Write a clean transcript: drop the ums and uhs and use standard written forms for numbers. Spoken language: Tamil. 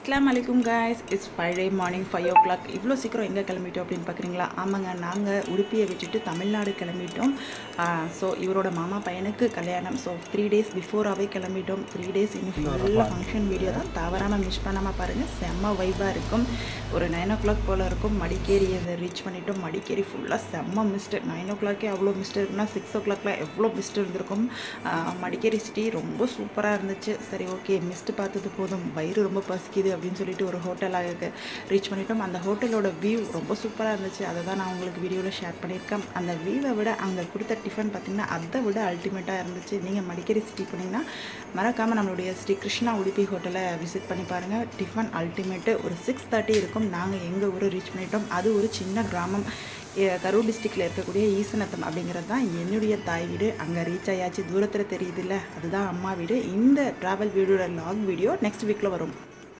அஸ்ஸலாமு அலைக்கும் guys. It's Friday morning 5 o'clock. இவ்வளோ சீக்கிரம் எங்கே கிளம்பிட்டோம் அப்படின்னு பார்க்குறீங்களா? ஆமாங்க, நாங்கள் உடுப்பியை விட்டுட்டு தமிழ்நாடு கிளம்பிட்டோம். ஸோ இவரோட மாமா பையனுக்கு கல்யாணம். ஸோ 3 days பிஃபோராகவே கிளம்பிட்டோம். 3 days இன்னும் ஃபுல்லாக ஃபங்க்ஷன் வீடியோ தான், தவறாமல் மிஸ் பண்ணாமல் பாருங்கள். செம்ம வைபாக இருக்கும். ஒரு 9 o'clock போல் இருக்கும். மடிக்கேரியை ரீச் பண்ணிட்டோம். மடிக்கேரி ஃபுல்லாக செம்ம மிஸ்ட்டு. 9 o'clock அவ்வளோ மிஸ்ட் இருக்குன்னா 6 o'clockலாம் எவ்வளோ மிஸ்ட் இருந்திருக்கும். மடிக்கேரி சிட்டி ரொம்ப சூப்பராக இருந்துச்சு. சரி, ஓகே, மிஸ்ட்டு பார்த்தது போதும், வயிறு ரொம்ப பசிக்குது அப்படின்னு சொல்லிட்டு ஒரு ஹோட்டலாக ரீச் பண்ணிட்டோம். அந்த ஹோட்டலோட வியூ ரொம்ப சூப்பராக இருந்துச்சு. அதை தான் நான் உங்களுக்கு வீடியோவில் ஷேர் பண்ணியிருக்கேன். அந்த வியூவை விட அங்கே கொடுத்த டிஃபன் பார்த்திங்கன்னா அதை விட அல்டிமேட்டாக இருந்துச்சு. நீங்கள் மடிக்கேரி சிட்டி போனீங்கன்னா மறக்காமல் நம்மளுடைய ஸ்ரீ கிருஷ்ணா உடுப்பி ஹோட்டலை விசிட் பண்ணி பாருங்கள். Tiffin ultimate. ஒரு 6:30 இருக்கும். நாங்கள் எங்கள் ஊரை ரீச் பண்ணிட்டோம். அது ஒரு சின்ன கிராமம், கரூர் டிஸ்ட்ரிக்டில் இருக்கக்கூடிய ஈசநத்தம் அப்படிங்கிறது தான் என்னுடைய தாய் வீடு. அங்கே ரீச் ஆயாச்சு. தூரத்தில் தெரியுதுல்ல, அதுதான் அம்மா வீடு. இந்த ட்ராவல் வீடியோட லாக் வீடியோ நெக்ஸ்ட் வீக்கில் வரும்.